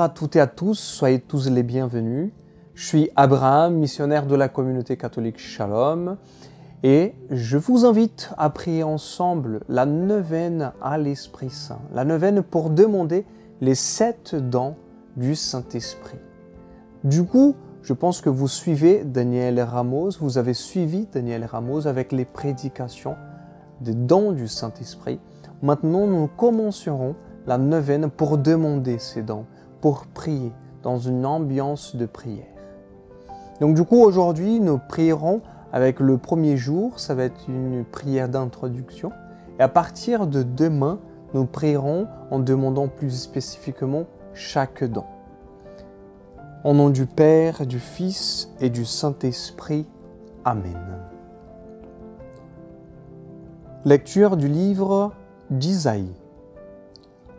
à toutes et à tous, soyez tous les bienvenus. Je suis Abraham, missionnaire de la communauté catholique Shalom, et je vous invite à prier ensemble la neuvaine à l'Esprit Saint, la neuvaine pour demander les 7 dons du Saint-Esprit. Du coup, je pense que vous suivez Daniel Ramos, vous avez suivi Daniel Ramos avec les prédications des dons du Saint-Esprit. Maintenant, nous commencerons la neuvaine pour demander ces dons, pour prier dans une ambiance de prière. Donc du coup, aujourd'hui, nous prierons avec le premier jour, ça va être une prière d'introduction. Et à partir de demain, nous prierons en demandant plus spécifiquement chaque don. Au nom du Père, du Fils et du Saint-Esprit. Amen. Lecture du livre d'Isaïe.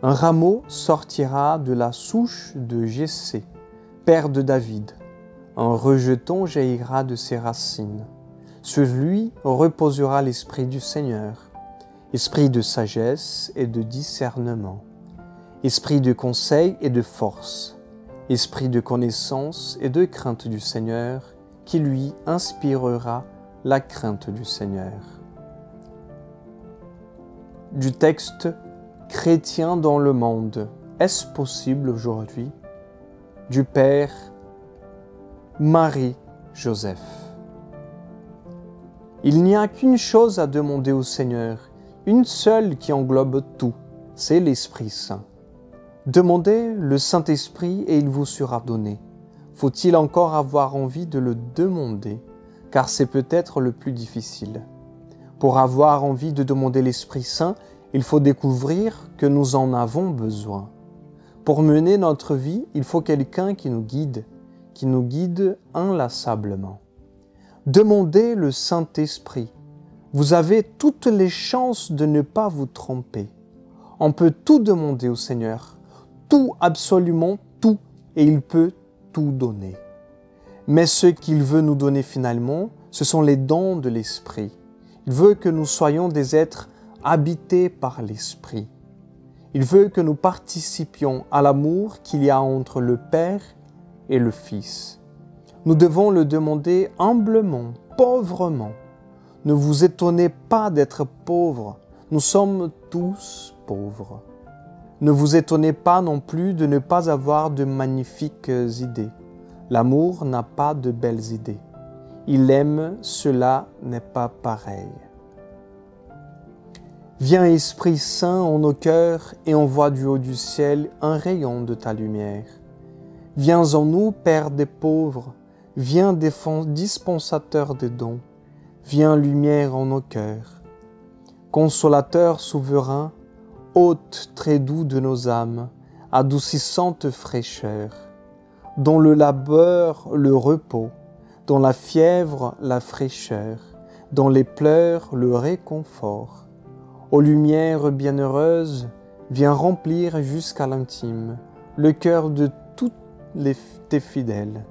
Un rameau sortira de la souche de Jessé, père de David. Un rejeton jaillira de ses racines. Sur lui reposera l'esprit du Seigneur, esprit de sagesse et de discernement, esprit de conseil et de force, esprit de connaissance et de crainte du Seigneur, qui lui inspirera la crainte du Seigneur. Du texte chrétien dans le monde, est-ce possible aujourd'hui? Du Père Marie-Joseph. Il n'y a qu'une chose à demander au Seigneur, une seule qui englobe tout, c'est l'Esprit Saint. Demandez le Saint-Esprit et il vous sera donné. Faut-il encore avoir envie de le demander, car c'est peut-être le plus difficile. Pour avoir envie de demander l'Esprit Saint, il faut découvrir que nous en avons besoin. Pour mener notre vie, il faut quelqu'un qui nous guide inlassablement. Demandez le Saint-Esprit. Vous avez toutes les chances de ne pas vous tromper. On peut tout demander au Seigneur, tout, absolument tout, et il peut tout donner. Mais ce qu'il veut nous donner finalement, ce sont les dons de l'Esprit. Il veut que nous soyons des êtres habités par l'Esprit. Il veut que nous participions à l'amour qu'il y a entre le Père et le Fils. Nous devons le demander humblement, pauvrement. Ne vous étonnez pas d'être pauvres, nous sommes tous pauvres. Ne vous étonnez pas non plus de ne pas avoir de magnifiques idées. L'amour n'a pas de belles idées. Il aime, cela n'est pas pareil. Viens Esprit Saint en nos cœurs et envoie du haut du ciel un rayon de ta lumière. Viens en nous, Père des pauvres, viens dispensateur des dons, viens lumière en nos cœurs. Consolateur souverain, hôte très doux de nos âmes, adoucissante fraîcheur, dans le labeur le repos, dans la fièvre la fraîcheur, dans les pleurs le réconfort. Ô lumière bienheureuse, viens remplir jusqu'à l'intime le cœur de tous tes fidèles.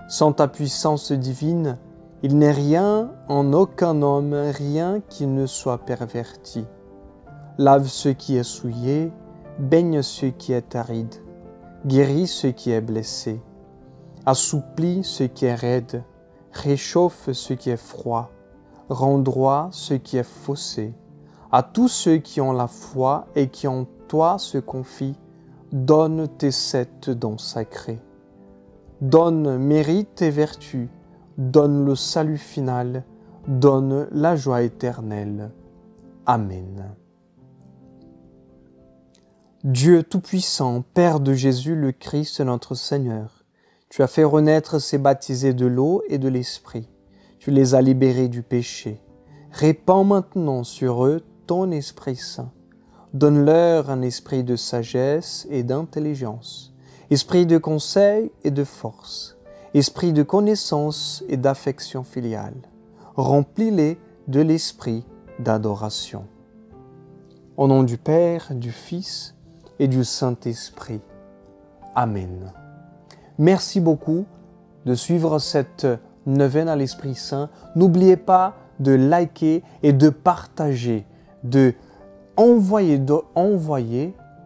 Sans ta puissance divine, il n'est rien en aucun homme, rien qui ne soit perverti. Lave ce qui est souillé, baigne ce qui est aride, guéris ce qui est blessé, assouplis ce qui est raide, réchauffe ce qui est froid, rend droit ce qui est faussé. À tous ceux qui ont la foi et qui en toi se confient, donne tes 7 dons sacrés. Donne mérite et vertu, donne le salut final, donne la joie éternelle. Amen. Dieu Tout-Puissant, Père de Jésus le Christ notre Seigneur, tu as fait renaître ces baptisés de l'eau et de l'Esprit. Tu les as libérés du péché. Répands maintenant sur eux ton Esprit Saint. Donne-leur un esprit de sagesse et d'intelligence, esprit de conseil et de force, esprit de connaissance et d'affection filiale. Remplis-les de l'esprit d'adoration. Au nom du Père, du Fils et du Saint-Esprit. Amen. Merci beaucoup de suivre cette neuvaine à l'Esprit Saint. N'oubliez pas de liker et de partager,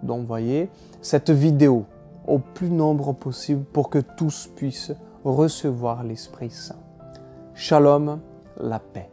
d'envoyer cette vidéo au plus nombre possible pour que tous puissent recevoir l'Esprit Saint. Shalom, la paix.